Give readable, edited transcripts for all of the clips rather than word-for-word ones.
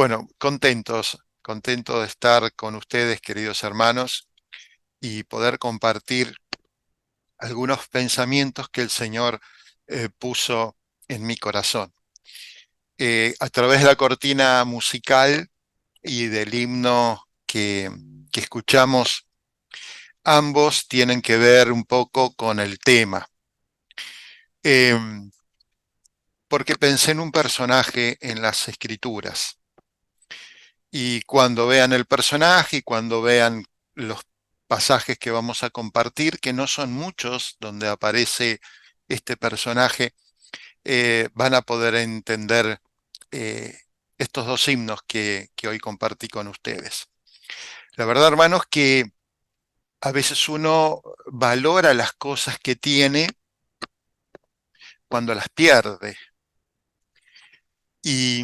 Bueno, contento de estar con ustedes, queridos hermanos, y poder compartir algunos pensamientos que el Señor puso en mi corazón. A través de la cortina musical y del himno que escuchamos, ambos tienen que ver un poco con el tema. Eh, Porque pensé en un personaje en las Escrituras. Y cuando vean el personaje y cuando vean los pasajes que vamos a compartir, que no son muchos, donde aparece este personaje, van a poder entender eh, estos dos himnos que hoy compartí con ustedes. La verdad, hermanos, que a veces uno valora las cosas que tiene cuando las pierde. Y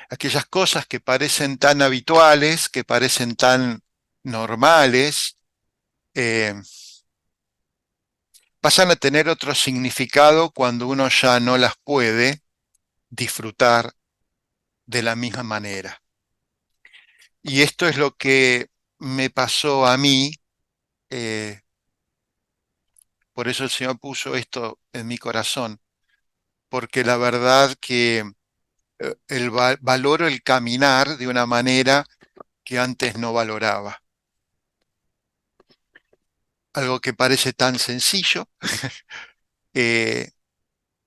aquellas cosas que parecen tan habituales, que parecen tan normales, eh, pasan a tener otro significado cuando uno ya no las puede disfrutar de la misma manera. Y esto es lo que me pasó a mí, eh, por eso el Señor puso esto en mi corazón, porque la verdad que valoro el caminar de una manera que antes no valoraba. Algo que parece tan sencillo, eh,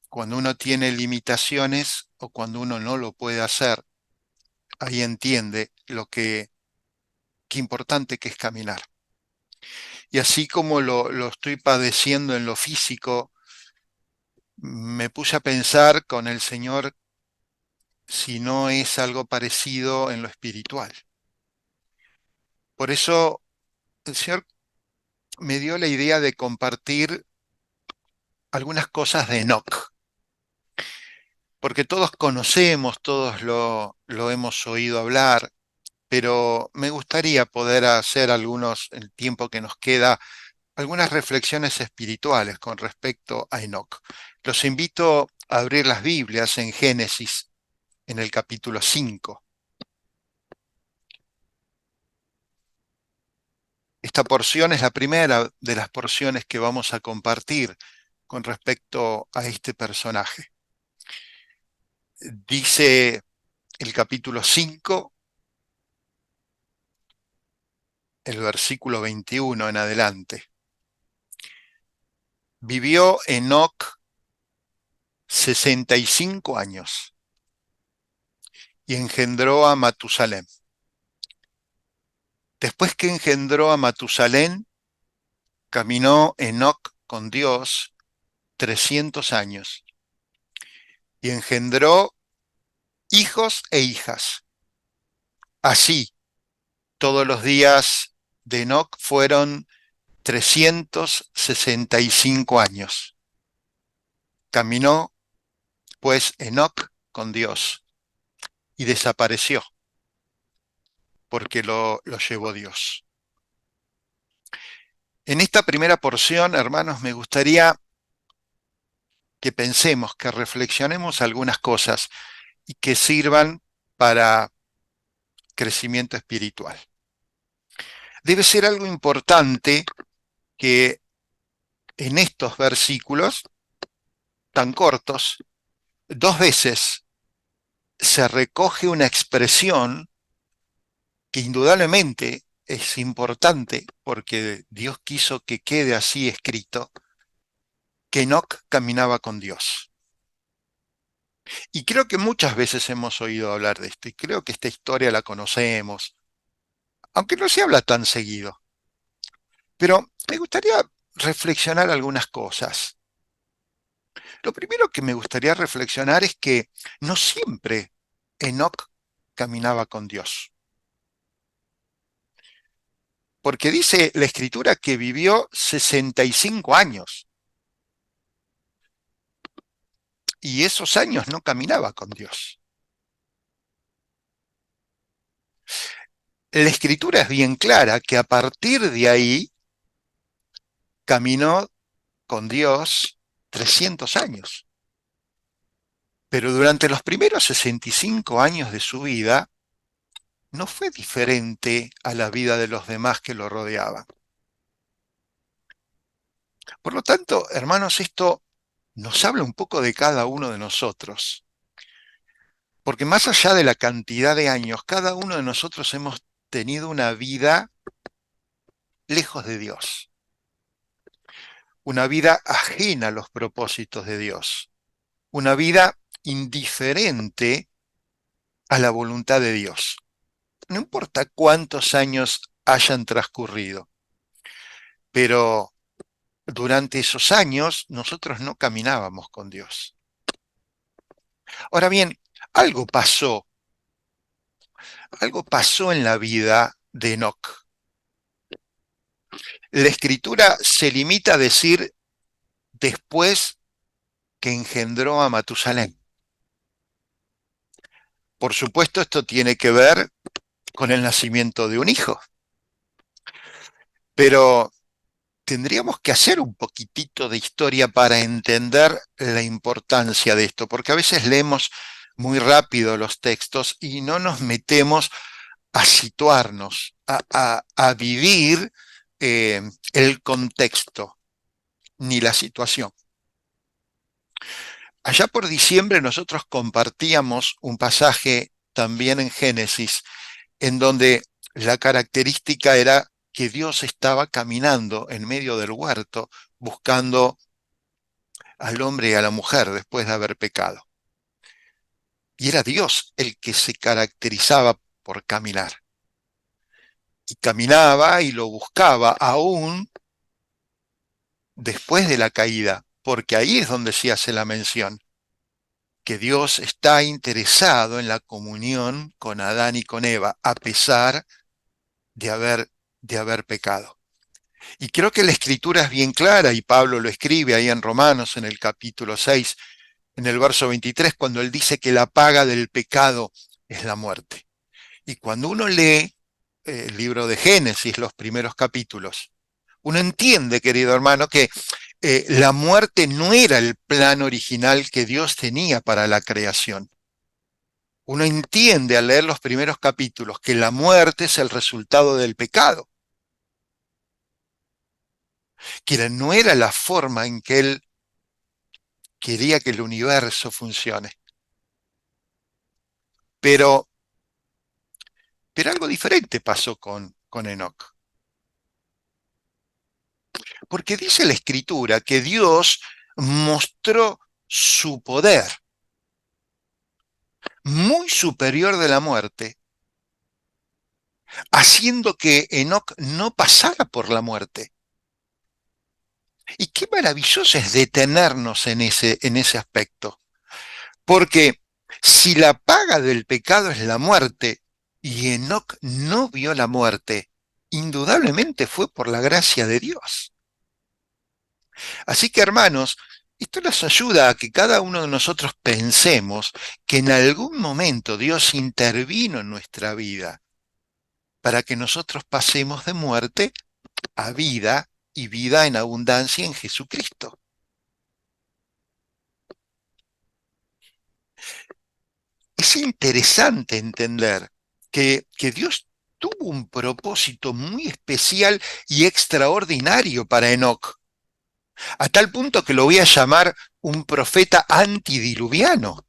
cuando uno tiene limitaciones o cuando uno no lo puede hacer, ahí entiende qué importante que es caminar. Y así como lo estoy padeciendo en lo físico, me puse a pensar con el Señor si no es algo parecido en lo espiritual. Por eso el Señor me dio la idea de compartir algunas cosas de Enoch, porque todos conocemos, todos lo hemos oído hablar, pero me gustaría poder hacer algunos, en el tiempo que nos queda, algunas reflexiones espirituales con respecto a Enoc. Los invito a abrir las Biblias en Génesis, en el capítulo 5. Esta porción es la primera de las porciones que vamos a compartir con respecto a este personaje. Dice el capítulo 5, el versículo 21 en adelante. Vivió Enoc 65 años y engendró a Matusalén. Después que engendró a Matusalén, caminó Enoc con Dios 300 años y engendró hijos e hijas. Así, todos los días de Enoc fueron 365 años. Caminó, pues, Enoc con Dios y desapareció porque lo llevó Dios. En esta primera porción, hermanos, me gustaría que pensemos, que reflexionemos algunas cosas y que sirvan para crecimiento espiritual. Debe ser algo importante que en estos versículos tan cortos, dos veces se recoge una expresión que indudablemente es importante porque Dios quiso que quede así escrito, que Enoc caminaba con Dios. Y creo que muchas veces hemos oído hablar de esto y creo que esta historia la conocemos, aunque no se habla tan seguido. Pero me gustaría reflexionar algunas cosas. Lo primero que me gustaría reflexionar es que no siempre Enoc caminaba con Dios. Porque dice la Escritura que vivió 65 años y esos años no caminaba con Dios. La Escritura es bien clara que a partir de ahí caminó con Dios 300 años. Pero durante los primeros 65 años de su vida, no fue diferente a la vida de los demás que lo rodeaban. Por lo tanto, hermanos, esto nos habla un poco de cada uno de nosotros, porque más allá de la cantidad de años, cada uno de nosotros hemos tenido una vida lejos de Dios, una vida ajena a los propósitos de Dios, una vida indiferente a la voluntad de Dios. No importa cuántos años hayan transcurrido, pero durante esos años nosotros no caminábamos con Dios. Ahora bien, algo pasó, algo pasó en la vida de Enoc. La escritura se limita a decir después que engendró a Matusalén. Por supuesto, esto tiene que ver con el nacimiento de un hijo, pero tendríamos que hacer un poquitito de historia para entender la importancia de esto, porque a veces leemos muy rápido los textos y no nos metemos a situarnos, a vivir el contexto ni la situación. Allá por diciembre nosotros compartíamos un pasaje también en Génesis, en donde la característica era que Dios estaba caminando en medio del huerto buscando al hombre y a la mujer después de haber pecado. Y era Dios el que se caracterizaba por caminar. Y caminaba y lo buscaba aún después de la caída, porque ahí es donde se hace la mención, que Dios está interesado en la comunión con Adán y con Eva, a pesar de haber pecado. Y creo que la escritura es bien clara, y Pablo lo escribe ahí en Romanos, en el capítulo 6, en el verso 23, cuando él dice que la paga del pecado es la muerte. Y cuando uno lee el libro de Génesis, los primeros capítulos, uno entiende, querido hermano, que la muerte no era el plan original que Dios tenía para la creación. Uno entiende al leer los primeros capítulos que la muerte es el resultado del pecado, que no era la forma en que él quería que el universo funcione. Pero, pero algo diferente pasó con Enoc. Porque dice la escritura que Dios mostró su poder muy superior de la muerte, haciendo que Enoc no pasara por la muerte. Y qué maravilloso es detenernos en ese aspecto. Porque si la paga del pecado es la muerte, y Enoc no vio la muerte, indudablemente fue por la gracia de Dios. Así que, hermanos, esto nos ayuda a que cada uno de nosotros pensemos que en algún momento Dios intervino en nuestra vida para que nosotros pasemos de muerte a vida y vida en abundancia en Jesucristo. Es interesante entender que Dios tuvo un propósito muy especial y extraordinario para Enoc, a tal punto que lo voy a llamar un profeta antidiluviano.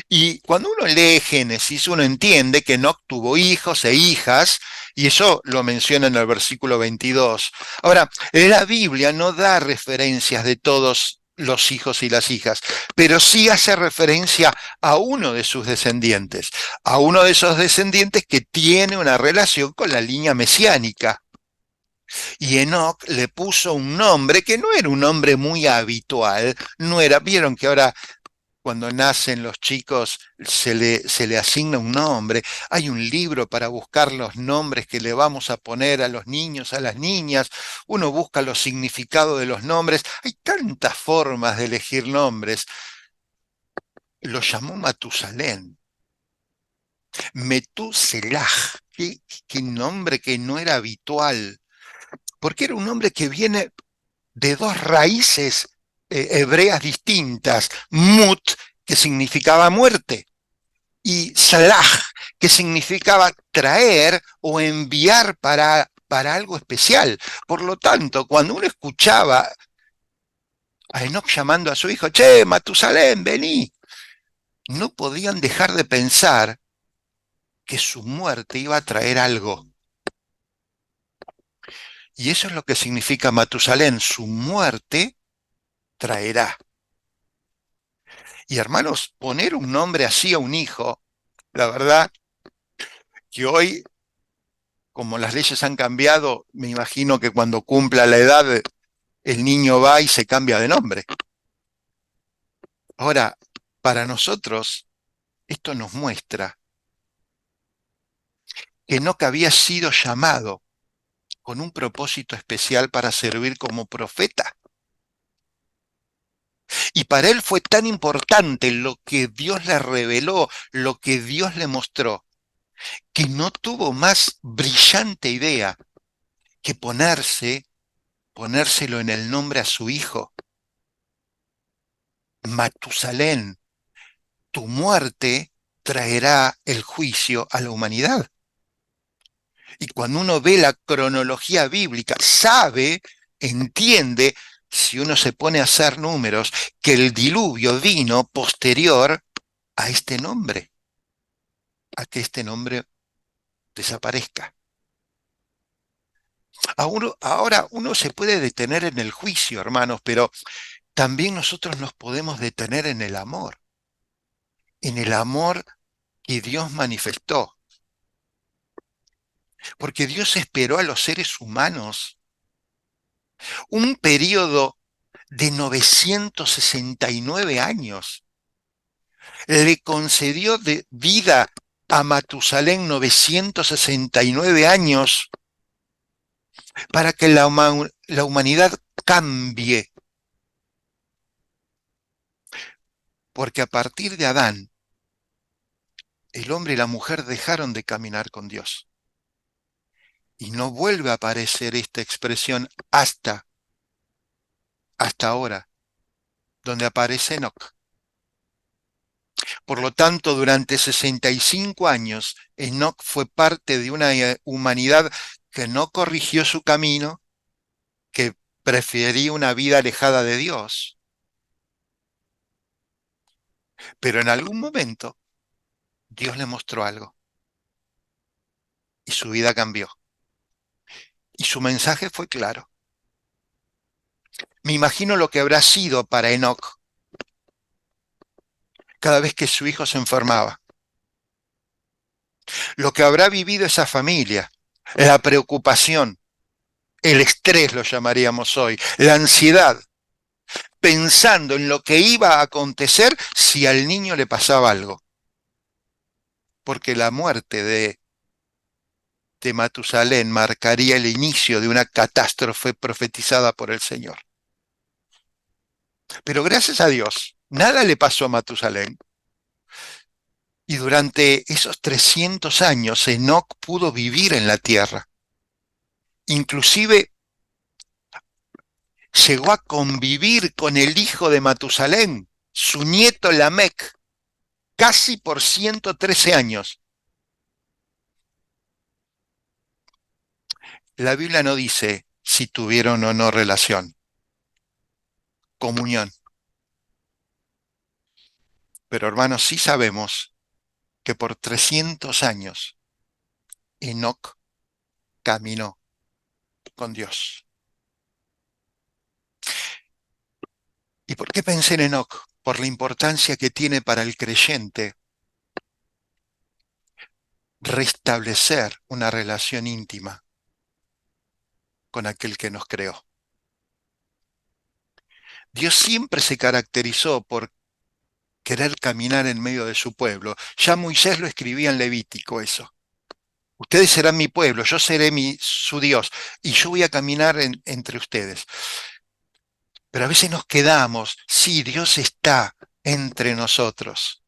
Y cuando uno lee Génesis, uno entiende que Enoc tuvo hijos e hijas, y eso lo menciona en el versículo 22. Ahora, la Biblia no da referencias de todos los hijos y las hijas, pero sí hace referencia a uno de sus descendientes, a uno de esos descendientes que tiene una relación con la línea mesiánica. Y Enoc le puso un nombre que no era un nombre muy habitual, no era, vieron que ahora cuando nacen los chicos se le asigna un nombre. Hay un libro para buscar los nombres que le vamos a poner a los niños, a las niñas. Uno busca los significados de los nombres. Hay tantas formas de elegir nombres. Lo llamó Matusalén. Metuselah. Qué nombre que no era habitual. Porque era un nombre que viene de dos raíces hebreas distintas, Mut que significaba muerte, y Salah, que significaba traer o enviar para algo especial. Por lo tanto, cuando uno escuchaba a Enoch llamando a su hijo, che, Matusalén, vení, no podían dejar de pensar que su muerte iba a traer algo. Y eso es lo que significa Matusalén, su muerte traerá. Y hermanos, poner un nombre así a un hijo, la verdad que hoy, como las leyes han cambiado, me imagino que cuando cumpla la edad, el niño va y se cambia de nombre. Ahora, para nosotros, esto nos muestra que Enoc había sido llamado con un propósito especial para servir como profeta. Y para él fue tan importante lo que Dios le reveló, lo que Dios le mostró, que no tuvo más brillante idea que ponérselo en el nombre a su hijo. Matusalén, tu muerte traerá el juicio a la humanidad. Y cuando uno ve la cronología bíblica, sabe, entiende, si uno se pone a hacer números, que el diluvio vino posterior a este nombre, a que este nombre desaparezca. Ahora uno se puede detener en el juicio, hermanos, pero también nosotros nos podemos detener en el amor que Dios manifestó, porque Dios esperó a los seres humanos un periodo de 969 años. Le concedió de vida a Matusalén 969 años para que la humanidad cambie, porque a partir de Adán, el hombre y la mujer dejaron de caminar con Dios. Y no vuelve a aparecer esta expresión hasta ahora, donde aparece Enoc. Por lo tanto, durante 65 años, Enoc fue parte de una humanidad que no corrigió su camino, que prefería una vida alejada de Dios. Pero en algún momento, Dios le mostró algo y su vida cambió. Y su mensaje fue claro. Me imagino lo que habrá sido para Enoc cada vez que su hijo se enfermaba, lo que habrá vivido esa familia, la preocupación, el estrés lo llamaríamos hoy, la ansiedad, pensando en lo que iba a acontecer si al niño le pasaba algo. Porque la muerte de Matusalén marcaría el inicio de una catástrofe profetizada por el Señor. Pero gracias a Dios, nada le pasó a Matusalén. Y durante esos 300 años, Enoc pudo vivir en la tierra. Inclusive llegó a convivir con el hijo de Matusalén, su nieto Lamec, casi por 113 años. La Biblia no dice si tuvieron o no relación, comunión. Pero hermanos, sí sabemos que por 300 años Enoc caminó con Dios. ¿Y por qué pensé en Enoc? Por la importancia que tiene para el creyente restablecer una relación íntima con aquel que nos creó. Dios siempre se caracterizó por querer caminar en medio de su pueblo. Ya Moisés lo escribía en Levítico eso. Ustedes serán mi pueblo, yo seré su Dios, y yo voy a caminar entre ustedes. Pero a veces nos quedamos, sí, Dios está entre nosotros.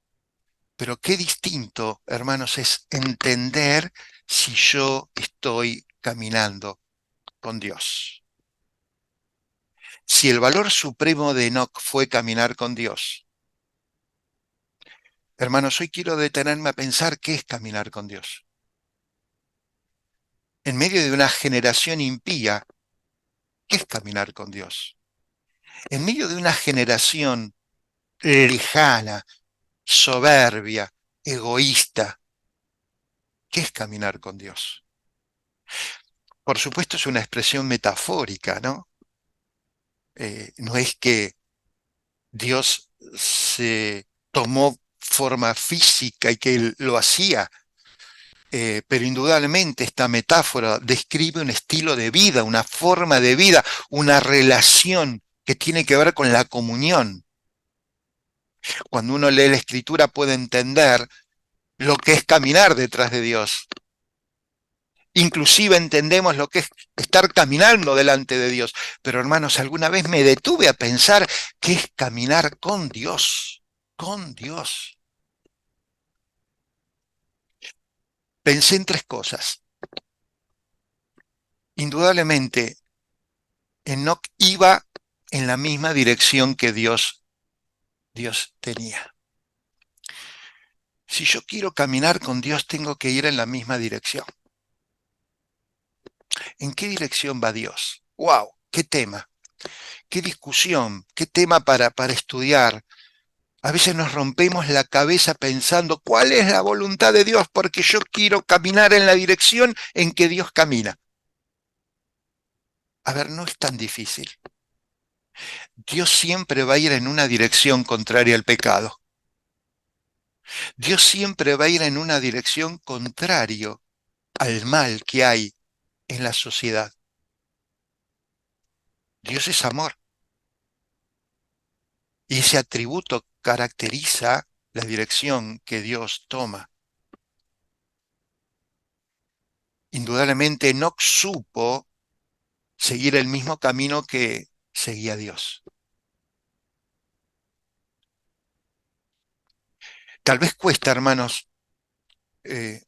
Pero qué distinto, hermanos, es entender si yo estoy caminando con Dios. Si el valor supremo de Enoc fue caminar con Dios, Hermanos, hoy quiero detenerme a pensar qué es caminar con Dios. En medio de una generación impía, ¿qué es caminar con Dios? En medio de una generación lejana, soberbia, egoísta, ¿qué es caminar con Dios? Por supuesto es una expresión metafórica, ¿no? No es que Dios se tomó forma física y que él lo hacía, pero indudablemente esta metáfora describe un estilo de vida, una forma de vida, una relación que tiene que ver con la comunión. Cuando uno lee la escritura puede entender lo que es caminar detrás de Dios. Inclusive entendemos lo que es estar caminando delante de Dios. Pero hermanos, alguna vez me detuve a pensar qué es caminar con Dios, con Dios. Pensé en tres cosas. Indudablemente, Enoc iba en la misma dirección que Dios tenía. Si yo quiero caminar con Dios, tengo que ir en la misma dirección. ¿En qué dirección va Dios? ¡Wow! ¡Qué tema! ¡Qué discusión! ¡Qué tema para estudiar! A veces nos rompemos la cabeza pensando cuál es la voluntad de Dios porque yo quiero caminar en la dirección en que Dios camina. A ver, no es tan difícil. Dios siempre va a ir en una dirección contraria al pecado. Dios siempre va a ir en una dirección contrario al mal que hay en la sociedad. Dios es amor y ese atributo caracteriza la dirección que Dios toma. Indudablemente Enoc supo seguir el mismo camino que seguía Dios. Tal vez cuesta, hermanos, eh,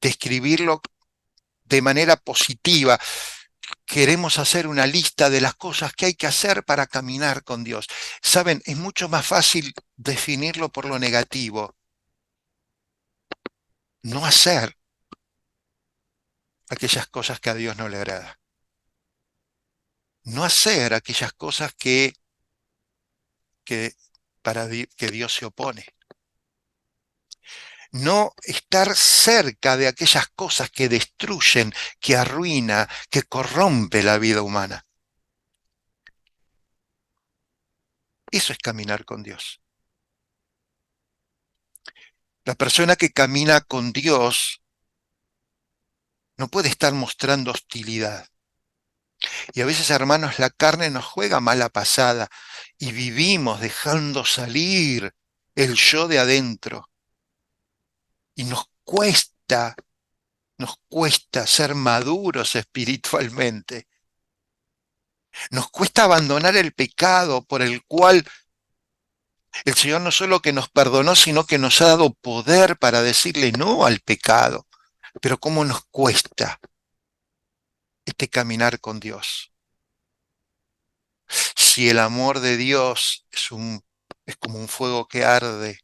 describirlo de manera positiva. Queremos hacer una lista de las cosas que hay que hacer para caminar con Dios. Saben, es mucho más fácil definirlo por lo negativo. No hacer aquellas cosas que a Dios no le agrada. No hacer aquellas cosas que que Dios se opone. No estar cerca de aquellas cosas que destruyen, que arruina, que corrompe la vida humana. Eso es caminar con Dios. La persona que camina con Dios no puede estar mostrando hostilidad. Y a veces, hermanos, la carne nos juega mala pasada y vivimos dejando salir el yo de adentro. Y nos cuesta ser maduros espiritualmente. Nos cuesta abandonar el pecado por el cual el Señor no solo que nos perdonó, sino que nos ha dado poder para decirle no al pecado. Pero cómo nos cuesta este caminar con Dios. Si el amor de Dios es como un fuego que arde,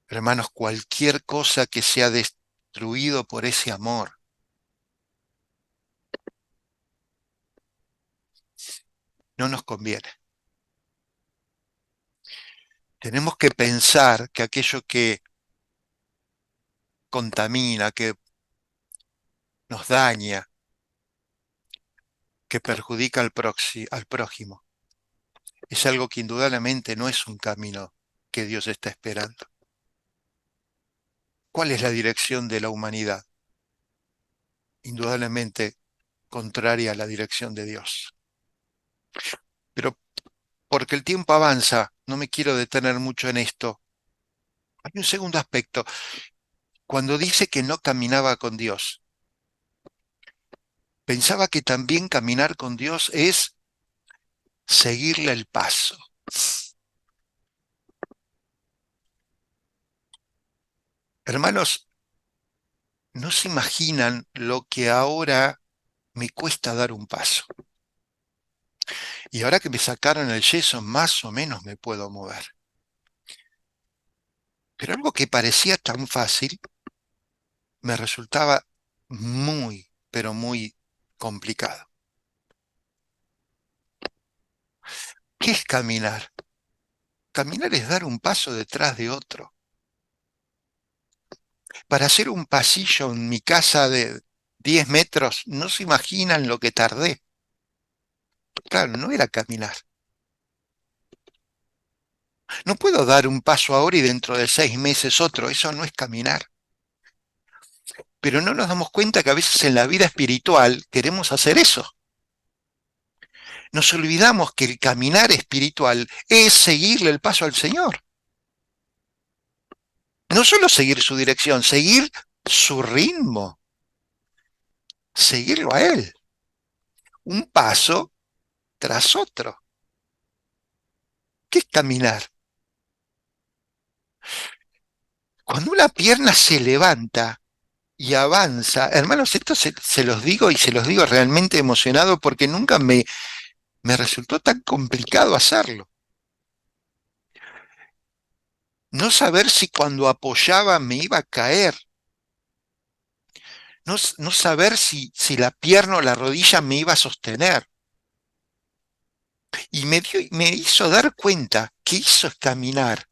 hermanos, cualquier cosa que sea destruido por ese amor no nos conviene. Tenemos que pensar que aquello que contamina, que nos daña, que perjudica al prójimo, es algo que indudablemente no es un camino que Dios está esperando. ¿Cuál es la dirección de la humanidad? Indudablemente contraria a la dirección de Dios. Pero porque el tiempo avanza, no me quiero detener mucho en esto. Hay un segundo aspecto. Cuando dice que no caminaba con Dios, pensaba que también caminar con Dios es seguirle el paso. Hermanos, no se imaginan lo que ahora me cuesta dar un paso. Y ahora que me sacaron el yeso, más o menos me puedo mover. Pero algo que parecía tan fácil me resultaba muy, pero muy complicado. ¿Qué es caminar? Caminar es dar un paso detrás de otro. Para hacer un pasillo en mi casa de 10 metros, no se imaginan lo que tardé. Claro, no era caminar. No puedo dar un paso ahora y dentro de 6 meses otro. Eso no es caminar. Pero no nos damos cuenta que a veces en la vida espiritual queremos hacer eso. Nos olvidamos que el caminar espiritual es seguirle el paso al Señor. No solo seguir su dirección, seguir su ritmo, seguirlo a Él, un paso tras otro. ¿Qué es caminar? Cuando una pierna se levanta y avanza, hermanos, esto se los digo y se los digo realmente emocionado porque nunca me resultó tan complicado hacerlo. No saber si cuando apoyaba me iba a caer, no saber si la pierna o la rodilla me iba a sostener. Y me hizo dar cuenta que eso es caminar.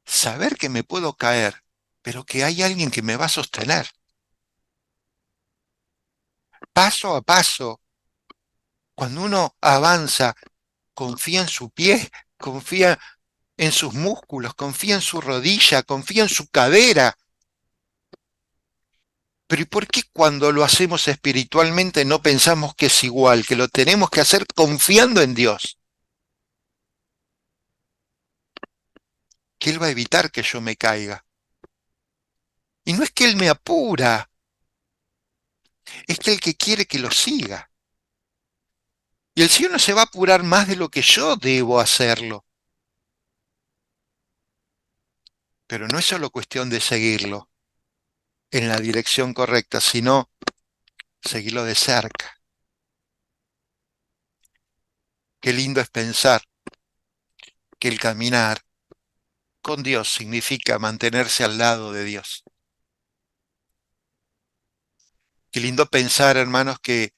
Saber que me puedo caer, pero que hay alguien que me va a sostener. Paso a paso, cuando uno avanza, confía en su pie, confía en sus músculos, confía en su rodilla, confía en su cadera. Pero ¿y por qué cuando lo hacemos espiritualmente no pensamos que es igual, que lo tenemos que hacer confiando en Dios? Que Él va a evitar que yo me caiga. Y no es que Él me apura, es que Él que quiere que lo siga. Y el Señor no se va a apurar más de lo que yo debo hacerlo. Pero no es solo cuestión de seguirlo en la dirección correcta, sino seguirlo de cerca. Qué lindo es pensar que el caminar con Dios significa mantenerse al lado de Dios. Qué lindo pensar, hermanos, que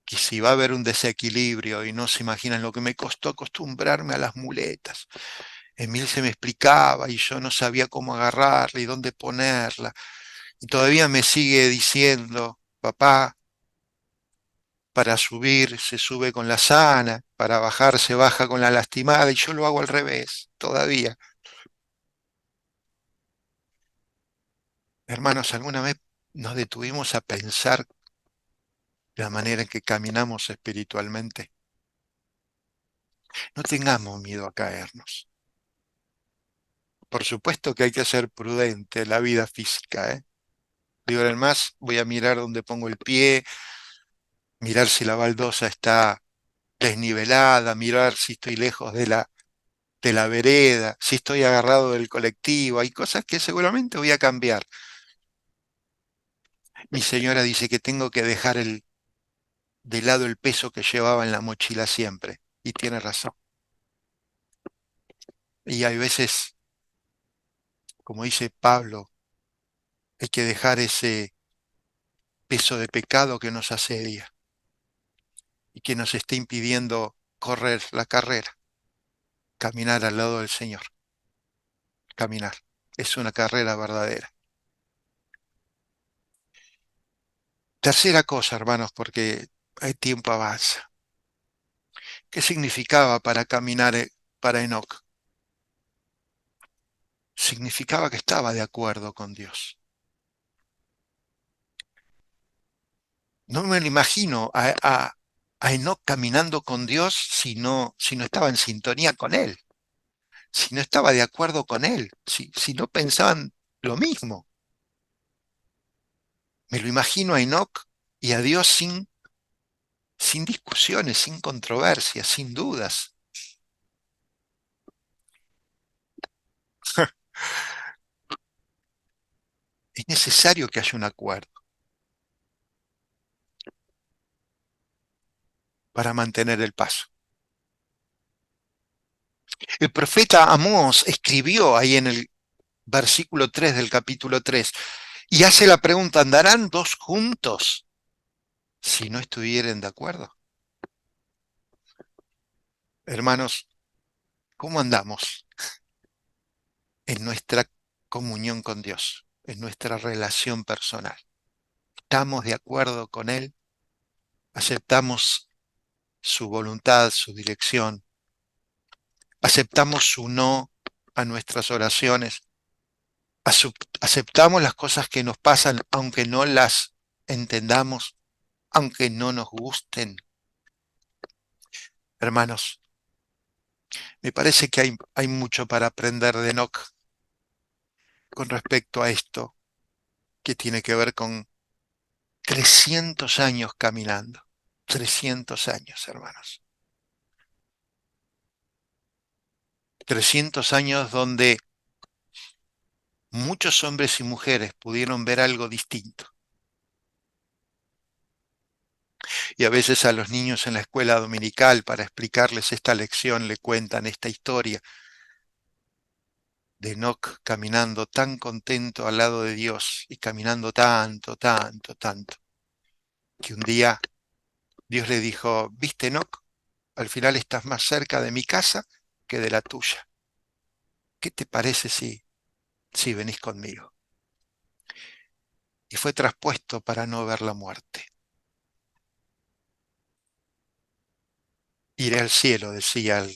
si va a haber un desequilibrio y no se imaginan lo que me costó acostumbrarme a las muletas. Emil se me explicaba y yo no sabía cómo agarrarla y dónde ponerla. Y todavía me sigue diciendo, papá, para subir se sube con la sana, para bajar se baja con la lastimada, y yo lo hago al revés, todavía. Hermanos, ¿alguna vez nos detuvimos a pensar la manera en que caminamos espiritualmente? No tengamos miedo a caernos. Por supuesto que hay que ser prudente en la vida física, ¿eh? Digo, además, voy a mirar dónde pongo el pie, mirar si la baldosa está desnivelada, mirar si estoy lejos de la vereda, si estoy agarrado del colectivo. Hay cosas que seguramente voy a cambiar. Mi señora dice que tengo que dejar de lado el peso que llevaba en la mochila siempre. Y tiene razón. Y hay veces, como dice Pablo, hay que dejar ese peso de pecado que nos asedia y que nos está impidiendo correr la carrera, caminar al lado del Señor, caminar. Es una carrera verdadera. Tercera cosa, hermanos, porque el tiempo avanza. ¿Qué significaba para caminar para Enoc? Significaba que estaba de acuerdo con Dios. No me lo imagino a Enoc caminando con Dios si no estaba en sintonía con Él, si no estaba de acuerdo con Él, si no pensaban lo mismo. Me lo imagino a Enoc y a Dios sin discusiones, sin controversias, sin dudas. Es necesario que haya un acuerdo para mantener el paso. El profeta Amós escribió ahí en el versículo 3 del capítulo 3 y hace la pregunta, ¿andarán dos juntos si no estuvieren de acuerdo? Hermanos, ¿cómo andamos en nuestra comunión con Dios, en nuestra relación personal? ¿Estamos de acuerdo con Él? ¿Aceptamos su voluntad, su dirección? ¿Aceptamos su no a nuestras oraciones? ¿Aceptamos las cosas que nos pasan aunque no las entendamos, aunque no nos gusten? Hermanos, me parece que hay mucho para aprender de Enoch con respecto a esto que tiene que ver con 300 años caminando. 300 años, hermanos. 300 años donde muchos hombres y mujeres pudieron ver algo distinto. Y a veces a los niños en la escuela dominical, para explicarles esta lección, le cuentan esta historia de Enoc caminando tan contento al lado de Dios y caminando tanto, tanto, tanto, que un día Dios le dijo, ¿viste, Enoc? Al final estás más cerca de mi casa que de la tuya. ¿Qué te parece si venís conmigo? Y fue traspuesto para no ver la muerte. Iré al cielo, decía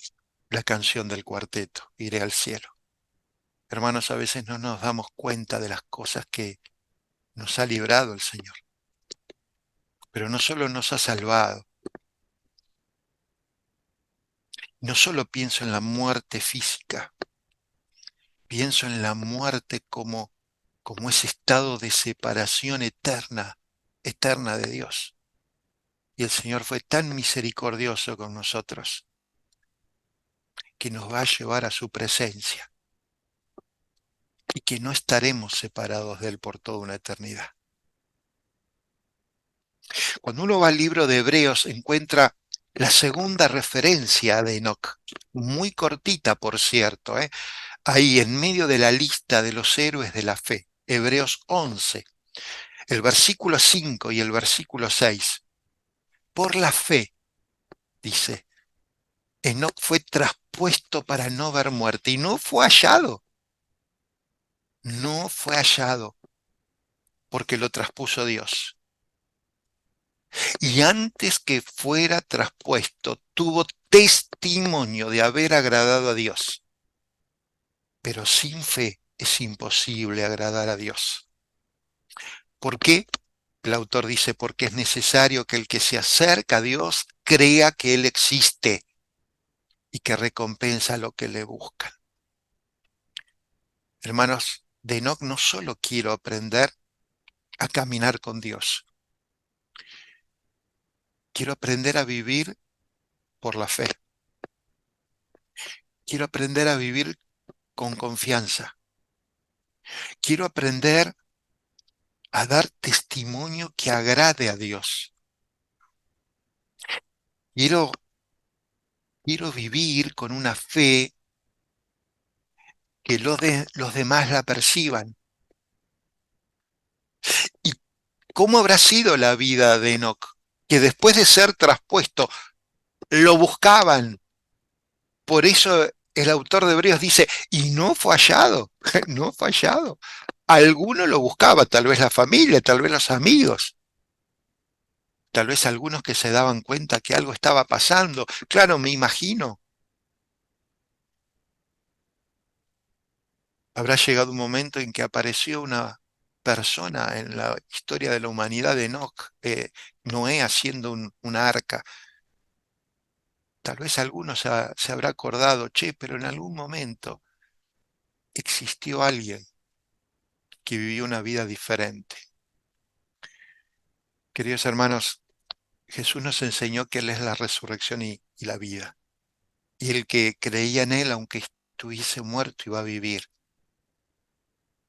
la canción del cuarteto, iré al cielo. Hermanos, a veces no nos damos cuenta de las cosas que nos ha librado el Señor, pero no solo nos ha salvado, no solo pienso en la muerte física, pienso en la muerte como ese estado de separación eterna, eterna de Dios. Y el Señor fue tan misericordioso con nosotros que nos va a llevar a su presencia y que no estaremos separados de Él por toda una eternidad. Cuando uno va al libro de Hebreos encuentra la segunda referencia de Enoc, muy cortita por cierto, ahí en medio de la lista de los héroes de la fe, Hebreos 11, el versículo 5 y el versículo 6. Por la fe, dice, Enoc fue traspuesto para no ver muerte y no fue hallado, no fue hallado porque lo traspuso Dios. Y antes que fuera traspuesto, tuvo testimonio de haber agradado a Dios. Pero sin fe es imposible agradar a Dios. ¿Por qué? El autor dice, porque es necesario que el que se acerca a Dios crea que Él existe y que recompensa lo que le buscan. Hermanos, de Enoc no solo quiero aprender a caminar con Dios, quiero aprender a vivir por la fe. Quiero aprender a vivir con confianza. Quiero aprender a dar testimonio que agrade a Dios. Quiero, quiero vivir con una fe que los demás la perciban. ¿Y cómo habrá sido la vida de Enoc? Que después de ser traspuesto, lo buscaban. Por eso el autor de Hebreos dice, y no fue hallado, no fue hallado. Alguno lo buscaba, tal vez la familia, tal vez los amigos. Tal vez algunos que se daban cuenta que algo estaba pasando. Claro, me imagino. Habrá llegado un momento en que apareció una persona en la historia de la humanidad de Enoch, Noé haciendo una arca. Tal vez alguno se habrá acordado, che, pero en algún momento existió alguien que vivió una vida diferente. Queridos hermanos, Jesús nos enseñó que Él es la resurrección y la vida. Y el que creía en Él, aunque estuviese muerto, iba a vivir.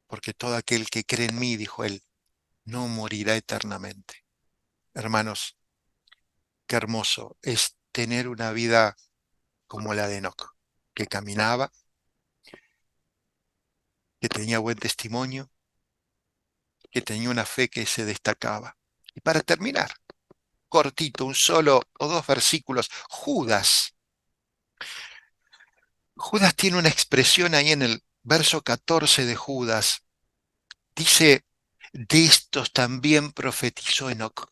Porque todo aquel que cree en mí, dijo Él, no morirá eternamente. Hermanos, qué hermoso es tener una vida como la de Enoc. que caminaba, que tenía buen testimonio, que tenía una fe que se destacaba. Y para terminar, cortito, un solo o dos versículos, Judas. Judas tiene una expresión ahí en el verso 14 de Judas. Dice, de estos también profetizó Enoc.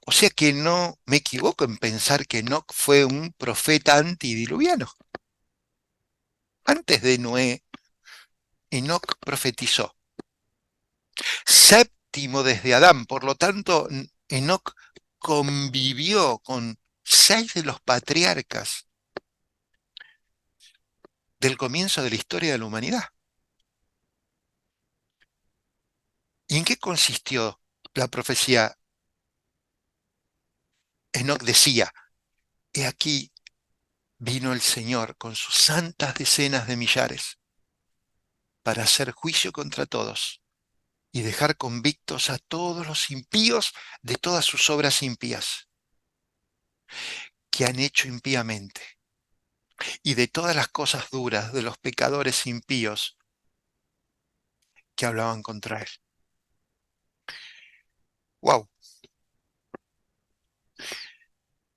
O sea que no me equivoco en pensar que Enoc fue un profeta antidiluviano. Antes de Noé, Enoc profetizó. Séptimo desde Adán, por lo tanto, Enoc convivió con 6 de los patriarcas del comienzo de la historia de la humanidad. ¿Y en qué consistió la profecía? Enoc decía, he aquí vino el Señor con sus santas decenas de millares para hacer juicio contra todos y dejar convictos a todos los impíos de todas sus obras impías que han hecho impíamente y de todas las cosas duras de los pecadores impíos que hablaban contra él. ¡Wow!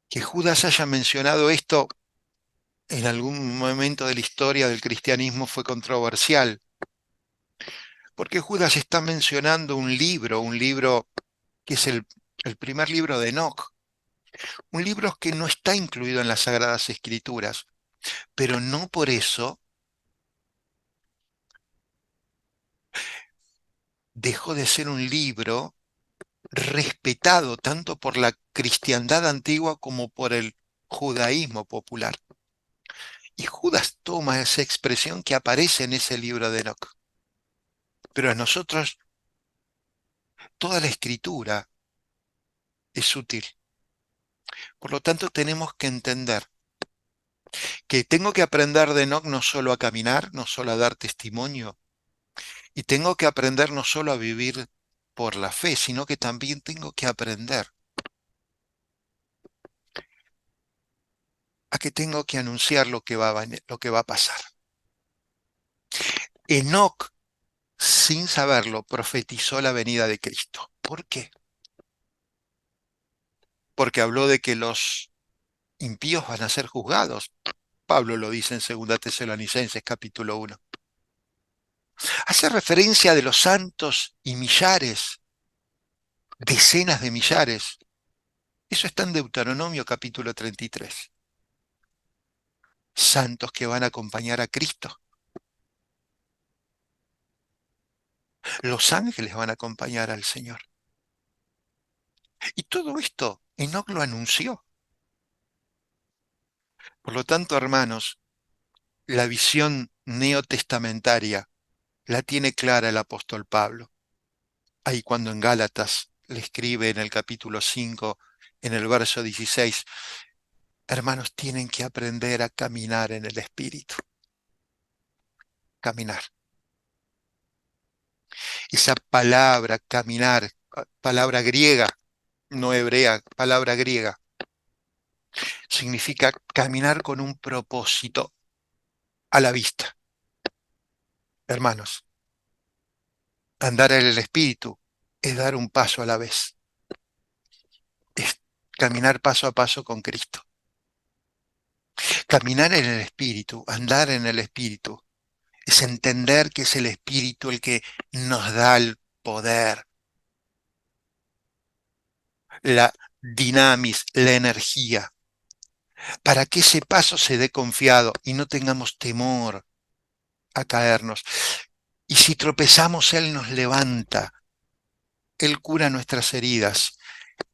Que Judas haya mencionado esto en algún momento de la historia del cristianismo fue controversial, porque Judas está mencionando un libro que es el primer libro de Enoc, un libro que no está incluido en las Sagradas Escrituras, pero no por eso dejó de ser un libro respetado tanto por la cristiandad antigua como por el judaísmo popular. Y Judas toma esa expresión que aparece en ese libro de Enoc. Pero a nosotros toda la escritura es útil. Por lo tanto, tenemos que entender que tengo que aprender de Enoc no solo a caminar, no solo a dar testimonio, y tengo que aprender no solo a vivir por la fe, sino que también tengo que aprender a que tengo que anunciar lo que va a pasar. Enoc, sin saberlo, profetizó la venida de Cristo. ¿Por qué? Porque habló de que los impíos van a ser juzgados. Pablo lo dice en 2 Tesalonicenses capítulo 1. Hace referencia de los santos y millares, decenas de millares. Eso está en Deuteronomio capítulo 33. Santos que van a acompañar a Cristo. Los ángeles van a acompañar al Señor. Y todo esto Enoc lo anunció. Por lo tanto, hermanos, la visión neotestamentaria la tiene clara el apóstol Pablo. Ahí cuando en Gálatas le escribe en el capítulo 5, en el verso 16, hermanos, tienen que aprender a caminar en el Espíritu. Caminar. Esa palabra, caminar, palabra griega, no hebrea, palabra griega, significa caminar con un propósito a la vista. Hermanos, andar en el Espíritu es dar un paso a la vez, es caminar paso a paso con Cristo. Caminar en el Espíritu, andar en el Espíritu, es entender que es el Espíritu el que nos da el poder, la dinamis, la energía, para que ese paso se dé confiado y no tengamos temor a caernos. Y si tropezamos, Él nos levanta, Él cura nuestras heridas,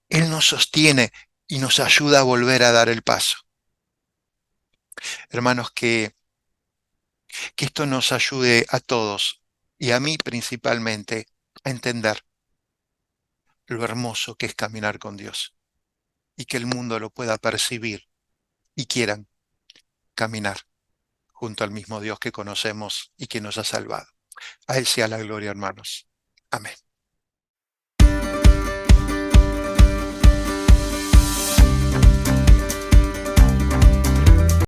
Él nos sostiene y nos ayuda a volver a dar el paso. Hermanos, que esto nos ayude a todos y a mí principalmente a entender lo hermoso que es caminar con Dios y que el mundo lo pueda percibir y quieran caminar junto al mismo Dios que conocemos y que nos ha salvado. A Él sea la gloria, hermanos. Amén.